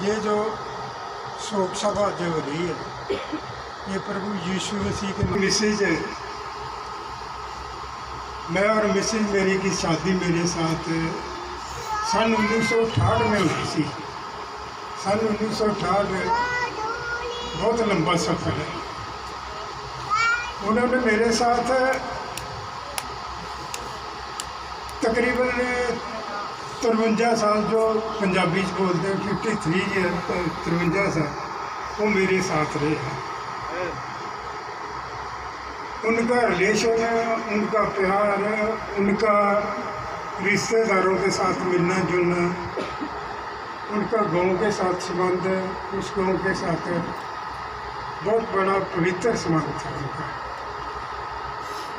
ये जो शोक सभा जो हो रही है, ये प्रभु यीशु मसीह के मैसेज है। मैं और मिसेज मेरी की शादी मेरे साथ सन 1968 में हुई थी। सन 1968 बहुत लंबा सफ़र है। उन्होंने मेरे साथ तकरीबन 53 साल, जो पंजाबी बोलते हैं 53 ईयर, 53 साल वो मेरे साथ रहे हैं। उनका रिलेशन, उनका प्यार, उनका रिश्तेदारों के साथ मिलना जुलना, उनका गांव के साथ संबंध, उस गांव के साथ बहुत बड़ा पवित्र संबंध था उनका।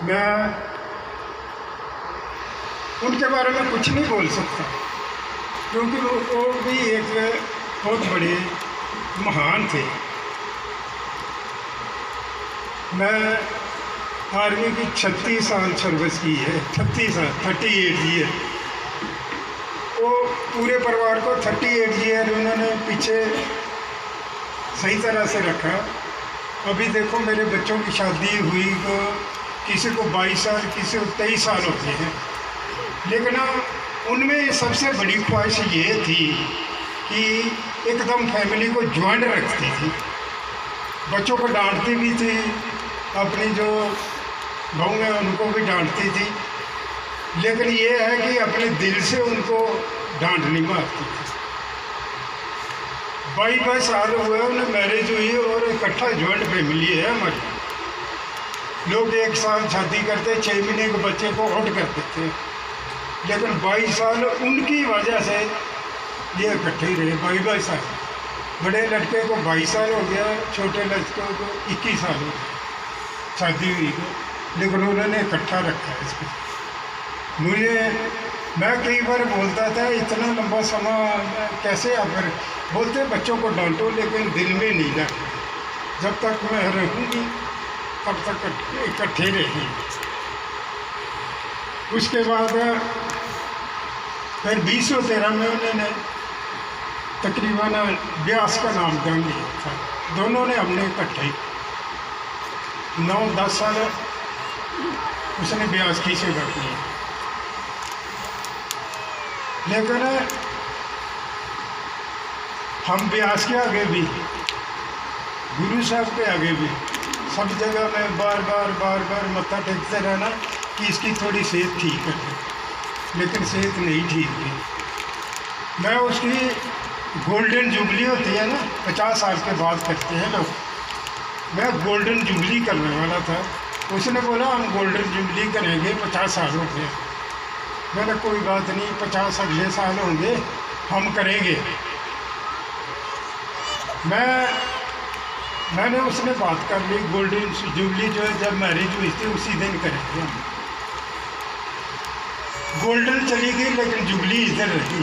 मैं उनके बारे में कुछ नहीं बोल सकता, क्योंकि वो भी एक बहुत बड़े महान थे। मैं आर्मी की 36 साल सर्विस की है, 38 ईयर। वो पूरे परिवार को 38 ईयर उन्होंने पीछे सही तरह से रखा। अभी देखो मेरे बच्चों की शादी हुई तो किसी को 22 साल, किसी को 23 साल होते हैं, लेकिन उनमें सबसे बड़ी ख्वाहिश ये थी कि एकदम फैमिली को ज्वाइंट रखती थी। बच्चों को डांटती भी थी, अपनी जो बहू है उनको भी डांटती थी, लेकिन ये है कि अपने दिल से उनको डांट नहीं मारती थी। 22 साल हुए उन्हें मैरिज हुई और इकट्ठा ज्वाइंट फैमिली है हमारी। लोग एक साल शादी करते, 6 महीने के बच्चे को आउट कर देते, लेकिन 22 साल उनकी वजह से ये इकट्ठे ही रहे। 22 साल, बड़े लड़के को 22 साल हो गया, छोटे लड़कों को 21 साल हो गया शादी हुई को, लेकिन उन्होंने इकट्ठा रखा है इसको। मैं कई बार बोलता था इतना लंबा समय कैसे, अगर बोलते बच्चों को डांटो लेकिन दिल में नहीं रखो, जब तक मैं रहूँगी तब तक इकट्ठे रहेंगे। उसके बाद फिर 2013 में उन्होंने तकरीबन ब्यास का नामकरण लिया था। दोनों ने हमने इकट्ठे 9-10 साल उसने ब्यास की सेवा की, लेकिन हम ब्यास के आगे भी, गुरु साहब के आगे भी, सब जगह में बार बार मत्था टेकते रहना कि इसकी थोड़ी सेहत ठीक है, लेकिन सेहत नहीं ठीक थी। मैं उसकी गोल्डन जुबली होती है ना, 50 साल के बाद करते हैं लोग, मैं गोल्डन जुबली करने वाला था। उसने बोला हम गोल्डन जुबली करेंगे, 50 साल हो गए। मैंने कोई बात नहीं, 50 अगले साल होंगे, हम करेंगे। मैंने उसने बात कर ली, गोल्डन जुबली जो है जब मैरिज हुई थी उसी दिन करेंगे हम। गोल्डन चली गई लेकिन जुबली इधर रही।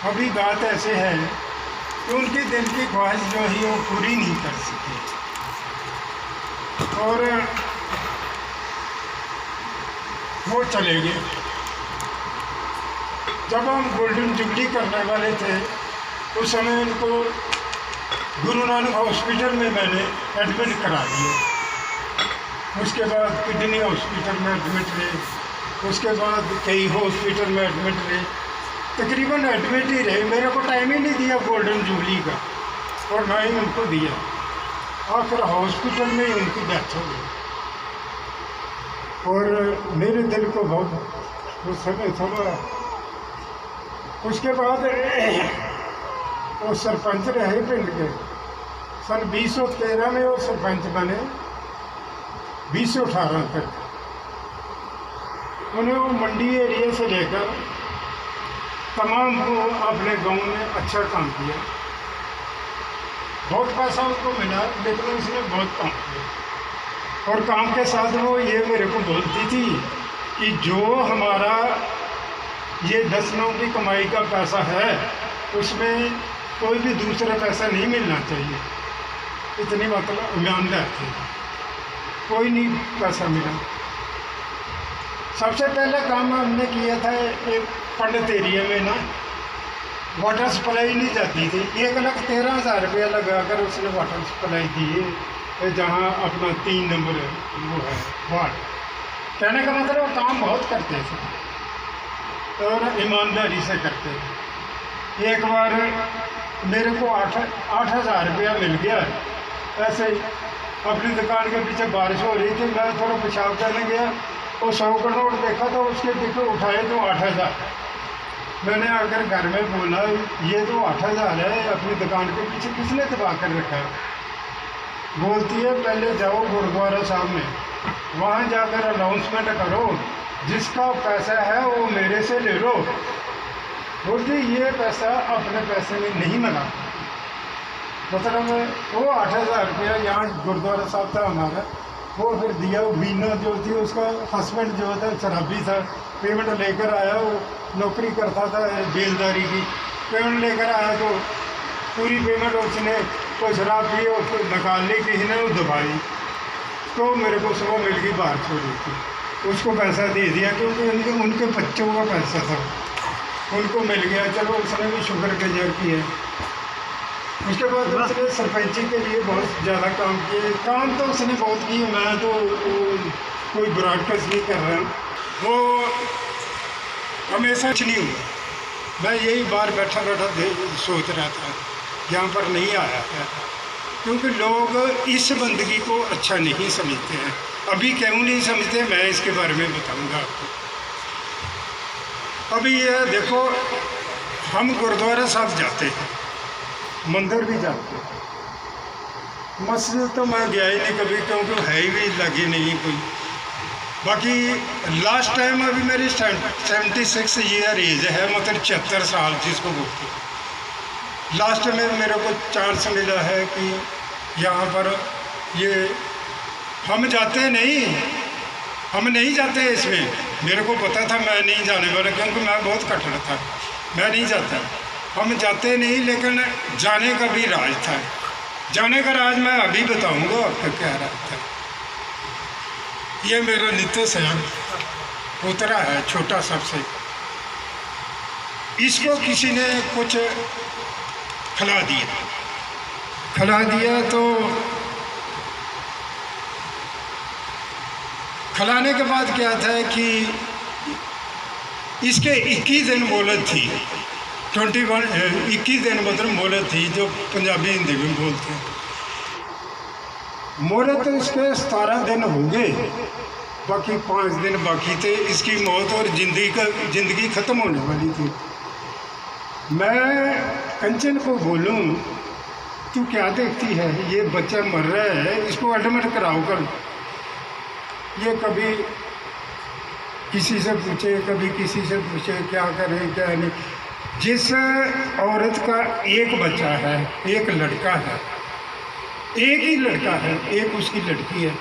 अभी बात ऐसे है कि उनके दिल की ख्वाहिश जो है वो पूरी नहीं कर सकी, और वो चले गए। जब हम गोल्डन जुबली करने वाले थे उस समय उनको गुरु नानक हॉस्पिटल में मैंने एडमिट करा दिया। उसके बाद किडनी हॉस्पिटल में एडमिट रहे, उसके बाद कई हॉस्पिटल में एडमिट रहे, तकरीबन एडमिट ही रहे। मेरे को टाइम ही नहीं दिया गोल्डन जुबली का, और ना ही उनको दिया। आखिर हॉस्पिटल में ही उनकी डेथ हो गई, और मेरे दिल को बहुत उस समय थोड़ा। उसके बाद वो सरपंच रहे पिंड के। सन 2013 में वो सरपंच बने, 2018 तक उन्हें वो मंडी एरिया से लेकर तमाम को अपने गांव में अच्छा काम किया। बहुत पैसा उनको मिला, लेकिन उसने बहुत काम किया। और काम के साथ वो ये मेरे को बोलती थी कि जो हमारा ये 10 नौ की कमाई का पैसा है उसमें कोई भी दूसरा पैसा नहीं मिलना चाहिए। इतनी मतलब ईमानदार थी, कोई नहीं पैसा मिला। सबसे पहले काम हमने किया था एक पंडित एरिया में ना, वाटर सप्लाई नहीं जाती थी। 1,13,000 रुपया लगा कर उसने वाटर सप्लाई दी जहाँ अपना 3 नंबर वो है वार्ड। कहने का मतलब वो काम बहुत करते थे और ईमानदारी से करते थे। एक बार मेरे को 8,000 रुपया मिल गया ऐसे ही। अपनी दुकान के पीछे बारिश हो रही थी, मैं थोड़ा पेशाब करने गया और 100 का नोट देखा तो उसके पीछे उठाए तो 8,000। मैंने आकर घर में बोला ये तो 8,000 है, अपनी दुकान के पीछे किसने दबा कर रखा है? बोलती है पहले जाओ गुरुद्वारा साहब में, वहाँ जाकर अनाउंसमेंट करो, जिसका पैसा है वो मेरे से ले लो। बोलती ये पैसा अपने पैसे में नहीं मिला। मतलब वो 8,000 रुपया यहाँ गुरुद्वारा साहब था हमारा, वो फिर दिया। बीना जो थी उसका हस्बैंड जो था शराबी था, पेमेंट लेकर आया, वो नौकरी करता था बेलदारी की। पेमेंट लेकर आया तो पूरी पेमेंट उसने कोई शराब पी और निकाल ली, किसी ने वो दबाई तो मेरे को सुबह मिल गई बाहर छोड़ी थी। उसको पैसा दे दिया क्योंकि उनके बच्चों का पैसा था, उनको मिल गया। चलो उसने भी शुक्र गुजार किया। उसके बाद उसने सरपंची के लिए बहुत ज़्यादा काम किए। काम तो उसने बहुत किए, मैं तो कोई ब्रॉडकास्ट नहीं कर रहा। वो हमेशा नहीं हुआ। मैं यही बाहर बैठा बैठा सोच रहा था, यहाँ पर नहीं आया है क्योंकि लोग इस बंदगी को अच्छा नहीं समझते हैं। अभी क्यों नहीं समझते मैं इसके बारे में बताऊंगा आपको। अभी ये देखो, हम गुरुद्वारा साहब जाते हैं, मंदिर भी जाते हैं, मस्जिद तो मैं गया ही नहीं कभी क्योंकि है ही भी लगी नहीं कोई। बाकी लास्ट टाइम अभी मेरी 76 ईयर एज है, मतलब 76 साल जिसको बोलते हैं। लास्ट में मेरे को चांस मिला है कि यहाँ पर ये हम जाते नहीं, हम नहीं जाते इसमें। मेरे को पता था मैं नहीं जाने वाला क्योंकि मैं बहुत कठिन था, मैं नहीं जाता। हम जाते नहीं, लेकिन जाने का भी राज था। जाने का राज मैं अभी बताऊंगा आपको क्या राज था। ये मेरा नित्य सयान पोतरा है, छोटा सबसे। इसको किसी ने कुछ खिला दिया तो खिलाने के बाद क्या था कि इसके 21 दिन मोहलत थी। 21 दिन मतलब मोहलत थी, जो पंजाबी हिंदी में बोलते हैं। मोहलत तो इसके 17 दिन हो गए, बाकी 5 दिन बाकी थे। इसकी मौत और ज़िंदगी ख़त्म होने वाली थी। मैं कंचन को बोलूं तू क्या देखती है, ये बच्चा मर रहा है, इसको एडमिट कराओ कर। ये कभी किसी से पूछे, कभी किसी से पूछे, क्या करे क्या नहीं। जिस औरत का एक बच्चा है, एक लड़का है, एक ही लड़का है, एक उसकी लड़की है,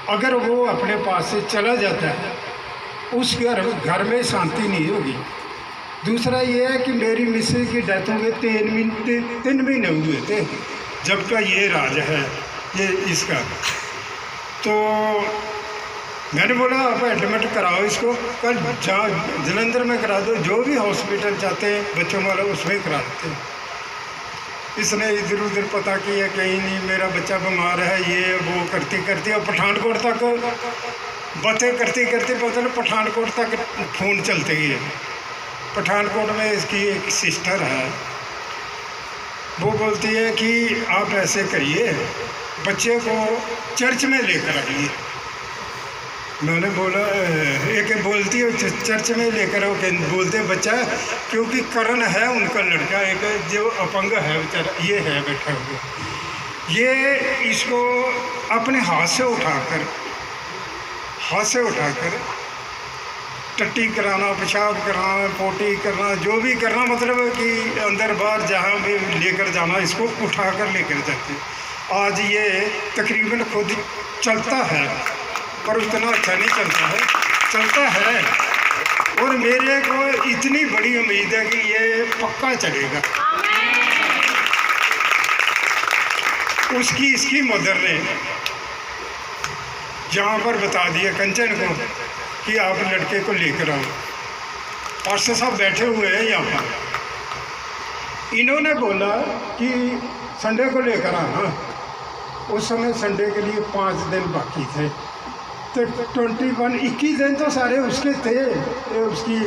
अगर वो अपने पास से चला जाता है उस घर में शांति नहीं होगी। दूसरा ये है कि मेरी मिसेज की डेथ हुए 3 महीने हुए थे जब का ये राज है ये इसका। तो मैंने बोला आप एडमिट कराओ इसको, कल जहाँ जलंधर में करा दो, जो भी हॉस्पिटल जाते हैं बच्चों वाला उसमें करा देते हैं। इसने इधर उधर पता किया, कहीं नहीं, मेरा बच्चा बीमार है, ये वो करती करती और पठानकोट तक बातें करती करती पता नहीं पठानकोट तक फ़ोन चलते ही है। पठानकोट में इसकी एक सिस्टर है, वो बोलती है कि आप ऐसे करिए, बच्चे को चर्च में लेकर आइए। मैंने बोला एक बोलती है चर्च में लेकर आओ, बोलते बच्चा क्योंकि करण है उनका लड़का, एक जो अपंग है बेचारा, ये है बैठा हुआ, ये इसको अपने हाथ से उठाकर टट्टी कराना, पेशाब कराना, पोटी करना, जो भी करना, मतलब कि अंदर बाहर जहाँ भी लेकर जाना, इसको उठाकर लेकर जाते। आज ये तकरीबन खुद चलता है पर उतना अच्छा नहीं चलता है। और मेरे को इतनी बड़ी उम्मीद है कि ये पक्का चलेगा। उसकी इसकी मदर ने यहाँ पर बता दिया कंचन को कि आप लड़के को लेकर आओ। पास्टर साहब बैठे हुए हैं यहाँ पर, इन्होंने बोला कि संडे को लेकर आना। उस समय संडे के लिए 5 दिन बाकी थे, तो 21 दिन तो सारे उसके थे, उसकी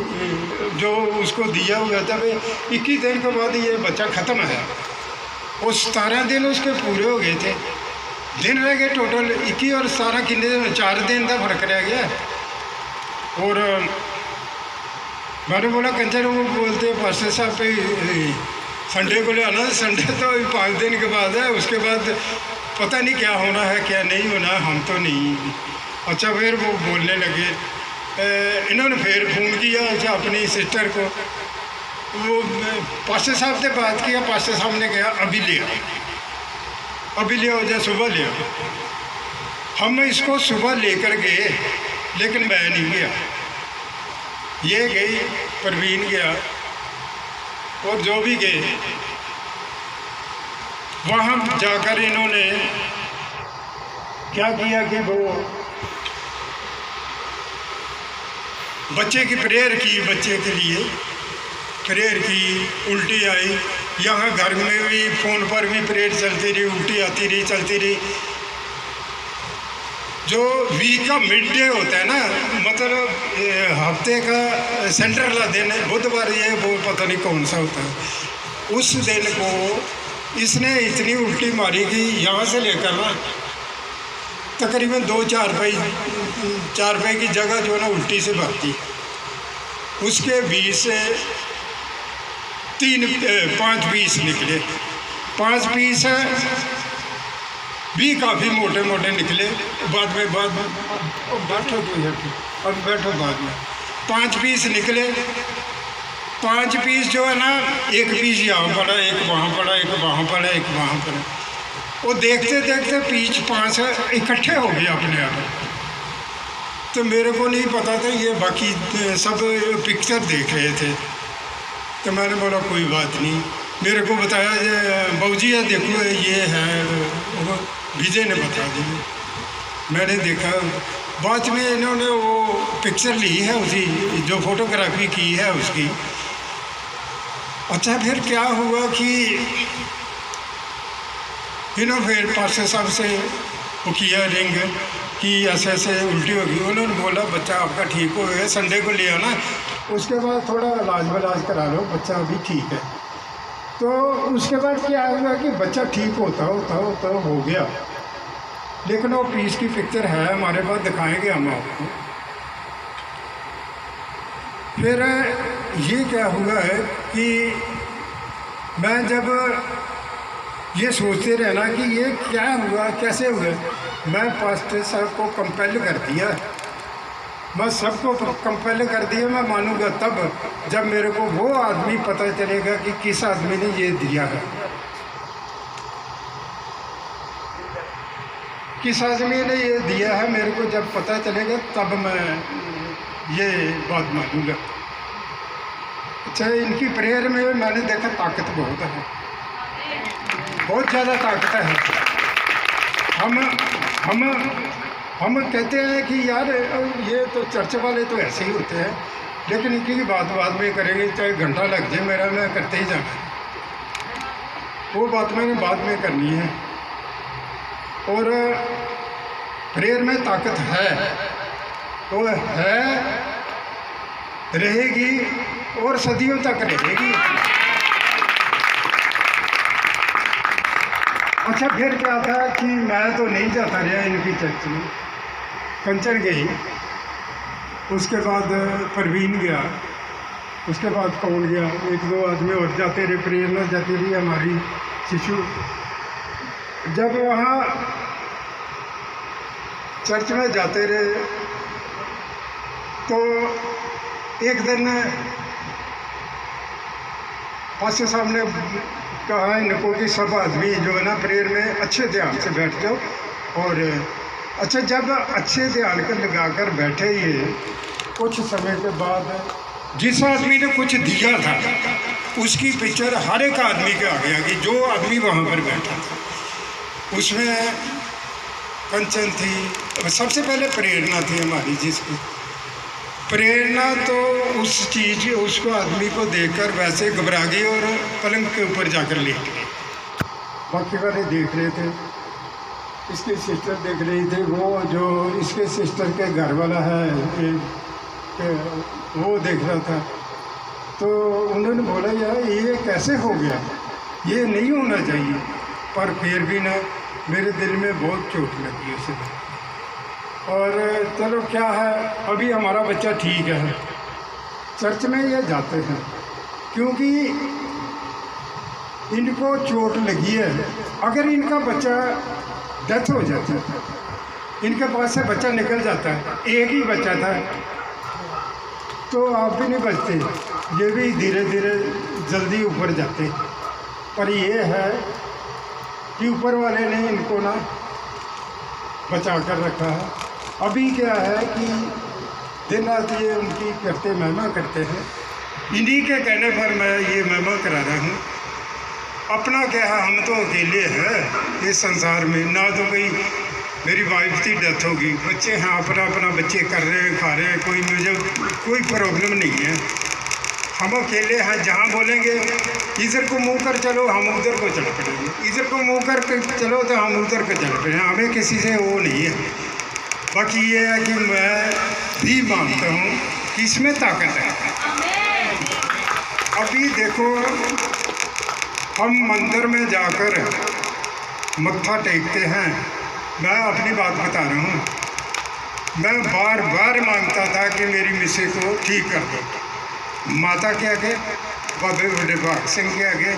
जो उसको दिया हुआ था। भाई 21 दिन के बाद ये बच्चा ख़त्म है। वो 17 दिन उसके पूरे हो गए थे। दिन रह गए टोटल 21 और 17 कितने दिन, 4 दिन का फर्क रह गया। और मैंने बोला कंचन, वो बोलते पास्टर साहब पे संडे को ले आना। संडे तो 5 दिन के बाद है, उसके बाद पता नहीं क्या होना है क्या नहीं होना है, हम तो नहीं। अच्छा, फिर वो बोलने लगे। इन्होंने फिर फ़ोन किया अच्छा अपनी सिस्टर को। वो पास्टर साहब से बात किया, पास्टर साहब ने कहा अभी ले आओ, अभी ले आओ, जब सुबह ले आओ। हम इसको सुबह लेकर गए, लेकिन मैं नहीं गया। ये गई, परवीन गया, और जो भी गए वहाँ जाकर इन्होंने क्या किया कि वो बच्चे की प्रेयर की, बच्चे के लिए प्रेयर की। उल्टी आई, यहाँ घर में भी फ़ोन पर भी प्रेयर चलती रही, उल्टी आती रही, चलती रही। जो वीक का मिड डे होता है ना, मतलब हफ्ते का सेंट्रल दिन है, बुधवार ये वो पता नहीं कौन सा होता है, उस दिन को इसने इतनी उल्टी मारी कि यहाँ से लेकर ना तकरीबन 2-4 रुपये की जगह जो है ना उल्टी से भरती, उसके 20 से 5 पीस निकले। 5 पीस भी काफ़ी मोटे मोटे निकले। बाद में बैठो अब बैठो, बाद में 5 पीस निकले। 5 पीस जो है ना, एक पीस यहाँ पड़ा, एक वहाँ पड़ा, एक वहाँ पड़ा, एक वहाँ पड़ा। वो देखते देखते पीस 5 इकट्ठे हो गए अपने आप। तो मेरे को नहीं पता था, ये बाकी सब पिक्चर देख रहे थे। तो मैंने बोला कोई बात नहीं। मेरे को बताया बाबूजी ये देखो ये है, विजय ने बता दिया। मैंने देखा, बाद में इन्होंने वो पिक्चर ली है उसी जो फोटोग्राफी की है उसकी। अच्छा, फिर क्या हुआ कि इन्होंने फिर पास्टर साहब से वो किया रिंग कि ऐसे ऐसे उल्टी होगी। उन्होंने बोला बच्चा आपका ठीक हो गया, संडे को ले आना, उसके बाद थोड़ा इलाज वलाज करा लो, बच्चा अभी ठीक है। तो उसके बाद क्या हुआ कि बच्चा ठीक होता हो गया। लेकिन वो पीस की पिक्चर है हमारे पास, दिखाएंगे हम आपको। फिर ये क्या हुआ है कि मैं जब ये सोचते रहना कि ये क्या हुआ, कैसे हुआ, मैं पास्टर साहब को कंपेल कर दिया। मैं सबको कंपेल कर दिया। मैं मानूंगा तब जब मेरे को वो आदमी पता चलेगा कि किस आदमी ने ये दिया है, किस आदमी ने ये दिया है। मेरे को जब पता चलेगा तब मैं ये बात मानूंगा। अच्छा, इनकी प्रेयर में मैंने देखा ताकत बहुत है, बहुत ज़्यादा ताकत है। हम कहते हैं कि यार ये तो चर्च वाले तो ऐसे ही होते हैं, लेकिन इनकी बात में करेंगे, चाहे घंटा लग जाए मेरा, मैं करते ही जाना। वो बात मैंने बाद में करनी है। और प्रेयर में ताकत है, वो है, रहेगी और सदियों तक रहेगी। अच्छा, फिर क्या था कि मैं तो नहीं जाता रहा इनकी चर्च में। कंचन गई, उसके बाद परवीन गया, उसके बाद कौन गया, 1-2 आदमी और जाते रहे, प्रेरणा जाती रही हमारी शिशु। जब वहाँ चर्च में जाते रहे तो एक दिन पास्टर साहब ने कहा इनको कि सब आदमी जो है ना प्रेयर में अच्छे ध्यान से बैठ जाओ। और अच्छा, जब अच्छे ध्यान कर लगाकर बैठे, ये कुछ समय के बाद जिस आदमी ने कुछ दिया था उसकी पिक्चर हर एक आदमी के आगे आ गई, जो आदमी वहाँ पर बैठा था। उसमें कंचन थी, सबसे पहले प्रेरणा थी हमारी जिसकी, प्रेरणा तो उस चीज़ उसको आदमी को देखकर वैसे घबरा गई और पलंग के ऊपर जाकर लेट गई। बाकी वाले देख रहे थे, इसकी सिस्टर देख रही थी, वो जो इसके सिस्टर के घर वाला है वो देख रहा था। तो उन्होंने बोला यार ये कैसे हो गया, ये नहीं होना चाहिए। पर फिर भी ना मेरे दिल में बहुत चोट लगी उसे। और चलो क्या है, अभी हमारा बच्चा ठीक है, चर्च में ये जाते हैं क्योंकि इनको चोट लगी है। अगर इनका बच्चा डेथ हो जाती है, इनके पास से बच्चा निकल जाता है, एक ही बच्चा था, तो आप भी नहीं बचते, ये भी धीरे धीरे जल्दी ऊपर जाते। पर ये है कि ऊपर वाले ने इनको ना बचा कर रखा है। अभी क्या है कि दिन रात ये उनकी करते महिमा करते हैं। इन्हीं के कहने पर मैं ये महिमा करा रहा हूँ। अपना क्या है, हम तो अकेले हैं इस संसार में, ना तो कोई मेरी वाइफ की डेथ होगी, बच्चे हैं अपना अपना, बच्चे कर रहे हैं, खा रहे हैं, कोई मुझे कोई प्रॉब्लम नहीं है। हम अकेले हैं, जहाँ बोलेंगे इधर को मुँह कर चलो हम उधर को चल पड़ेंगे, इधर को मुँह कर चलो तो हम उधर को चल पड़ेंगे, हमें किसी से वो नहीं है। बाकी ये है कि मैं भी मानता हूँ कि इसमें ताकत है। अभी देखो हम मंदिर में जाकर मत्था टेकते हैं, मैं अपनी बात बता रहा हूँ, मैं बार बार मांगता था कि मेरी मिसेज को ठीक कर दो। माता के आगे, बाबे बड़े भाग सिंह के आगे,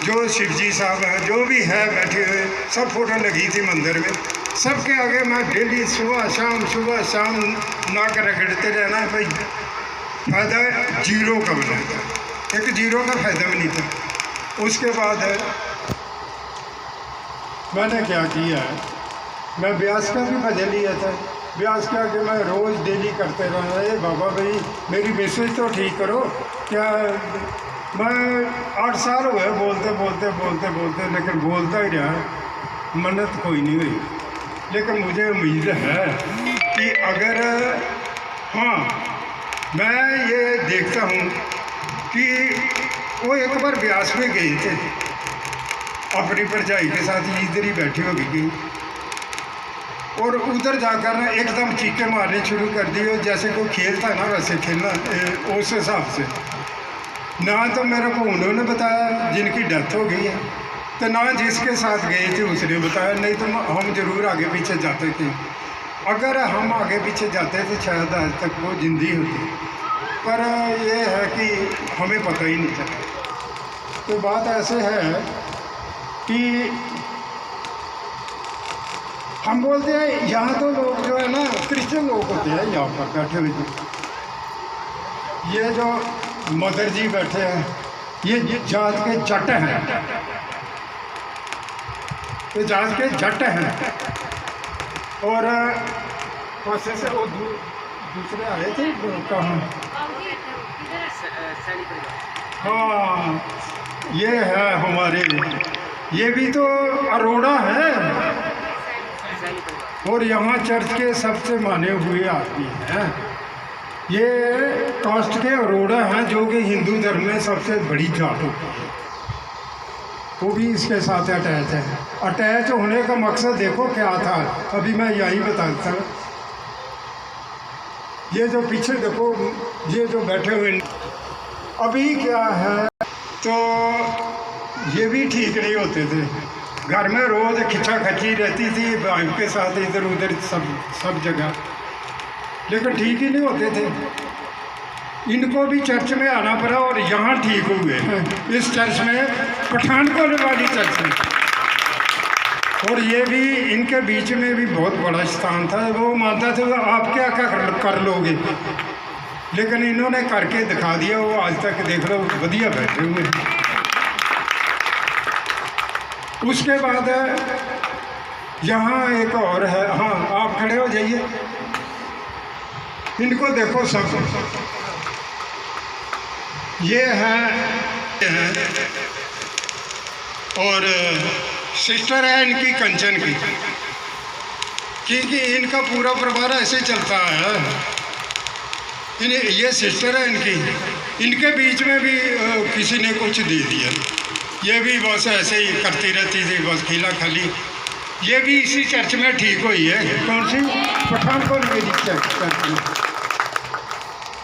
जो शिवजी साहब हैं, जो भी है बैठे हुए, सब फोटो लगी थी मंदिर में, सबके आगे मैं डेली सुबह शाम नाक रगड़ते रहना भाई, फ़ायदा जीरो का बना था, एक जीरो का फ़ायदा भी नहीं था। उसके बाद है मैंने क्या किया है, मैं ब्यास का भी भजन लिया था, ब्यास के आगे मैं रोज़ डेली करते रहा, ये बाबा भाई मेरी मैसेज तो ठीक करो। क्या मैं 8 साल हुए बोलते लेकिन बोलता ही रहा, मन्नत कोई नहीं हुई। लेकिन मुझे उम्मीद है कि अगर हाँ, मैं ये देखता हूँ कि वो एक बार ब्यास में गए थे अपनी परजाई के साथ, इधर ही बैठी होगी, और उधर जाकर ना एकदम चीखे मारने शुरू कर दी, और जैसे कोई खेलता है ना वैसे खेलना, उस हिसाब से। ना तो मेरे को उन्होंने बताया जिनकी डेथ हो गई है, तो ना जिसके साथ गए थे उसने बताया, नहीं तो हम ज़रूर आगे पीछे जाते थे। अगर हम आगे पीछे जाते तो शायद आज तक वो जिंदी होती, पर ये है कि हमें पता ही नहीं चला। तो बात ऐसे है कि हम बोलते हैं यहाँ तो लोग जो है ना क्रिश्चियन लोग होते हैं यहाँ पर बैठे हुए, ये जो मदर जी बैठे हैं ये जात के जट हैं, ये जात के जट हैं। और पासे से वो दूसरे आए थे कहाँ, हाँ ये है हमारे, ये भी तो अरोड़ा है, और यहाँ चर्च के सबसे माने हुए आदमी हैं। ये कास्ट के अरोड़ा हैं जो कि हिंदू धर्म में सबसे बड़ी जात होती है, वो भी इसके साथ अटैच है। अटैच होने का मकसद देखो क्या था, अभी मैं यही बताता हूँ। ये जो पीछे देखो, ये जो बैठे हुए, अभी क्या है तो ये भी ठीक नहीं होते थे, घर में रोज़ खिंचा खची रहती थी भाई के साथ इधर उधर सब जगह, लेकिन ठीक ही नहीं होते थे। इनको भी चर्च में आना पड़ा और यहाँ ठीक हुए इस चर्च में, पठानकोट वाली चर्च में। और ये भी इनके बीच में भी बहुत बड़ा स्थान था, वो मानता था आप क्या कर लोगे, लेकिन इन्होंने करके दिखा दिया। वो आज तक देख लो बढ़िया बैठे हुए। उसके बाद यहाँ एक और है, हाँ आप खड़े हो जाइए, इनको देखो सब, ये हैं और सिस्टर है इनकी कंचन की, क्योंकि इनका पूरा परिवार ऐसे चलता है ये सिस्टर है इनकी, इनके बीच में भी किसी ने कुछ दे दिया। ये भी बस ऐसे ही करती रहती थी, बस खिला खाली। ये भी इसी चर्च में ठीक हुई है। कौन सी? पठानकोट की चर्च में।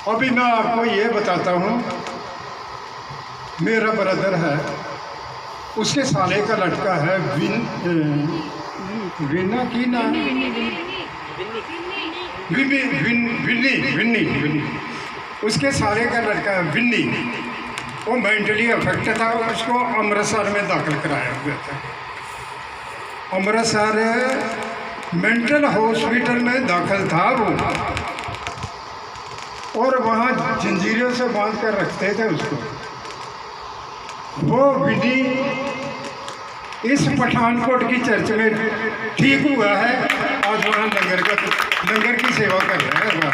अभी मैं आपको ये बताता हूँ, मेरा ब्रदर है, उसके साले का लड़का है विन्ना की नाम विन्नी, उसके साले का लड़का है विन्नी। वो मेंटली अफेक्ट था, उसको अमृतसर में दाखिल कराया हुआ था। अमृतसर मेंटल हॉस्पिटल में दाखिल था वो, और वहाँ जंजीरों से बांध कर रखते थे उसको। वो विधि इस पठानकोट की चर्च में ठीक हुआ है। आज वहाँ लंगर की सेवा कर रहे हैं वहाँ।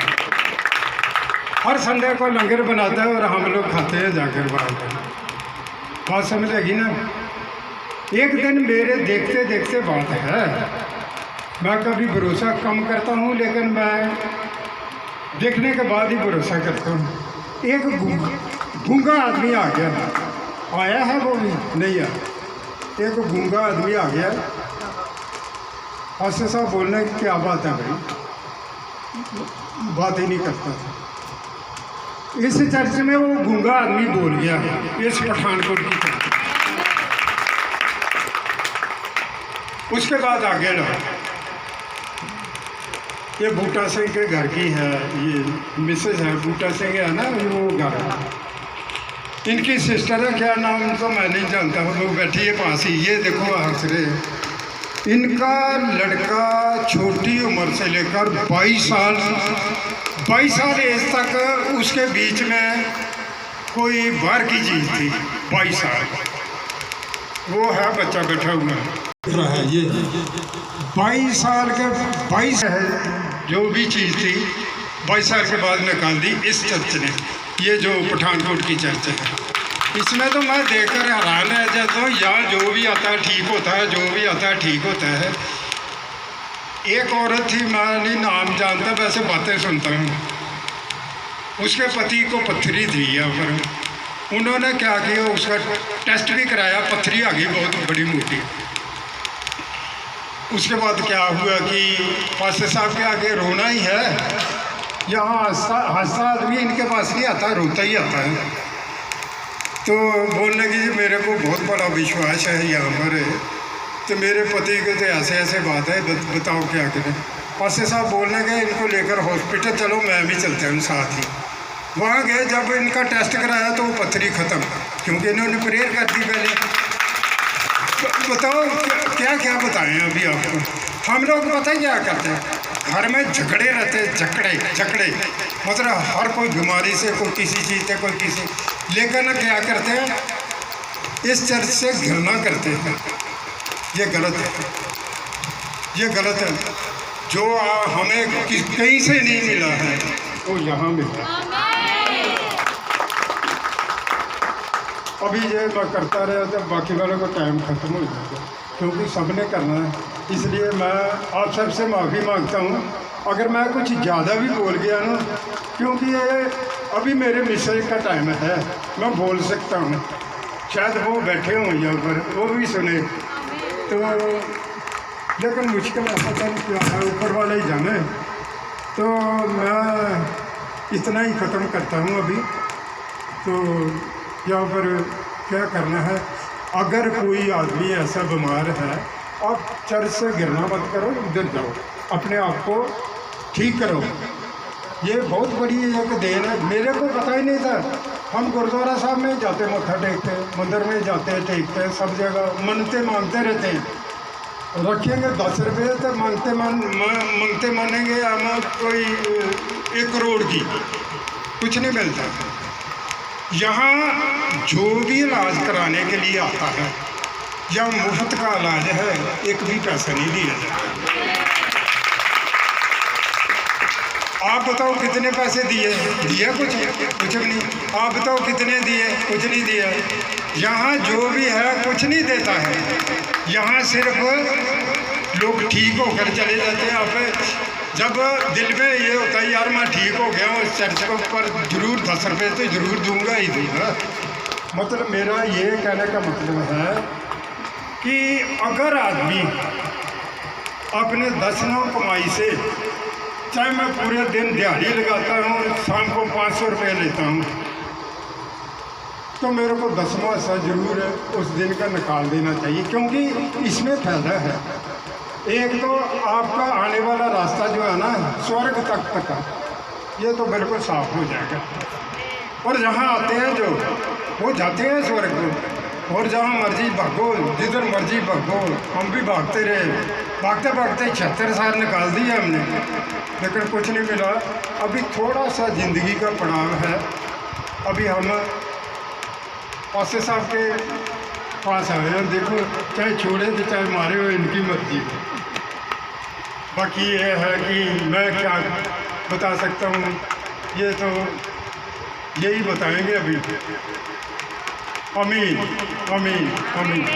हर संडे को लंगर बनाता है और हम लोग खाते हैं जाकर वहाँ पर। बात समझ लगी ना? एक दिन मेरे देखते देखते बात है, मैं कभी भरोसा कम करता हूँ, लेकिन मैं देखने के बाद ही भरोसा करता हूँ। एक गूंगा आदमी आ गया, आया है वो भी नहीं आया। एक गूंगा आदमी आ गया, ऐसे साहब बोलने की क्या बात है भाई, बात ही नहीं करता था। इस चर्च में वो गूंगा आदमी बोल गया, इस पठानकोट की चर्च। उसके बाद आगे लो, ये बूटा सिंह के घर की है, ये मिसेज है बूटा सिंह है ना, वो घर है। इनकी सिस्टर है, क्या नाम तो मैं नहीं जानता हूँ, लोग बैठी है पास ही। ये देखो हंस रहे। इनका लड़का छोटी उम्र से लेकर 22 साल एज तक उसके बीच में कोई बाहर की चीज़ थी। 22 साल वो है, बच्चा बैठा हुआ है। ये 22 साल के 22 है, जो भी चीज़ थी 22 साल के बाद निकाल दी इस चर्च ने। ये जो पठानकोट की चर्च है, इसमें तो मैं देखकर हैरान रह जाता हूँ। यहाँ जो भी आता है ठीक होता है, जो भी आता है ठीक होता है। एक औरत थी, मैं नहीं नाम जानता, वैसे बातें सुनता हूँ। उसके पति को पत्थरी थी यहाँ पर। उन्होंने क्या किया, उसका टेस्ट भी कराया, पत्थरी आ गई बहुत बड़ी मोटी। उसके बाद क्या हुआ कि पास्टर साहब के आगे रोना ही है। यहाँ हंसता आदमी इनके पास नहीं आता, रोता ही आता है। तो बोलने की मेरे को बहुत बड़ा विश्वास है यहाँ पर, तो मेरे पति को तो ऐसे बात है, बताओ क्या करें। पास्टर साहब बोलने गए, इनको लेकर हॉस्पिटल चलो, मैं भी चलता हूँ साथ ही। वहाँ गए, जब इनका टेस्ट कराया तो वो पत्थरी ख़त्म, क्योंकि इन्होंने प्रेयर कर दी पहले। बताओ क्या क्या बताएं अभी आपको। हम लोग पता ही क्या करते हैं, घर में झगड़े रहते, झगड़े मतलब हर कोई बीमारी से, कोई किसी चीज़ से, कोई किसी, लेकिन क्या करते हैं, इस चर्च से घृणा करते हैं। ये गलत है, ये गलत है। जो हमें कहीं से नहीं मिला है वो यहाँ मिला। अभी ये मैं करता रहा तो बाकी वालों का टाइम ख़त्म हो जाएगा, क्योंकि सबने करना है। इसलिए मैं आप सबसे माफ़ी मांगता हूँ अगर मैं कुछ ज़्यादा भी बोल गया ना, क्योंकि ये अभी मेरे मिसेज का टाइम है, मैं बोल सकता हूँ। शायद वो बैठे हों यहाँ पर, वो भी सुने तो, लेकिन मुश्किल ऐसा था क्या है, ऊपर वाला ही जाने। तो मैं इतना ही ख़त्म करता हूँ अभी। तो यहाँ पर क्या करना है, अगर कोई आदमी ऐसा बीमार है, आप चर्च से गिरना मत करो, उधर जाओ, अपने आप को ठीक करो। ये बहुत बड़ी एक देन है। मेरे को पता ही नहीं था। हम गुरुद्वारा साहब में जाते, मत्था टेकते, मंदिर में जाते टेकते, सब जगह मनते मांगते रहते हैं। रखेंगे 10 रुपये तो मांगते मानेंगे हम कोई 1 करोड़ की, कुछ नहीं मिलता। यहाँ जो भी इलाज कराने के लिए आता है, या मुफ्त का इलाज है, एक भी पैसा नहीं दिया जाता। आप बताओ कितने पैसे दिए कुछ भी नहीं। आप बताओ कितने दिए, कुछ नहीं दिया। यहाँ जो भी है कुछ नहीं देता है। यहाँ सिर्फ लोग ठीक होकर चले जाते हैं। आप जब दिल में ये होता है यार मैं ठीक हो गया हूँ, इस चर्च को पर जरूर 10 रुपये तो जरूर दूंगा ही दूंगा। मतलब मेरा ये कहने का मतलब है कि अगर आदमी अपने 10 कमाई से, चाहे मैं पूरे दिन दिहाड़ी लगाता हूँ, शाम को 500 रुपये लेता हूँ, तो मेरे को 10वां हिस्सा जरूर उस दिन का निकाल देना चाहिए, क्योंकि इसमें फ़ायदा है। एक तो आपका आने वाला रास्ता जो है ना स्वर्ग तक का, ये तो बिल्कुल साफ हो जाएगा। और जहाँ आते हैं जो, वो जाते हैं स्वर्ग में, और जहाँ मर्जी भागो, जिधर मर्जी भागो। हम भी भागते रहे, भागते भागते 76 साल निकाल दिए हमने, लेकिन कुछ नहीं मिला। अभी थोड़ा सा ज़िंदगी का पड़ाव है। अभी हम पासे साहब के पास आए हैं, देखो चाहे छोड़े तो चाहे मारे हो, इनकी मर्जी। बाकी ये है कि मैं क्या बता सकता हूँ, ये तो यही बताएंगे अभी। आमीन आमीन आमीन।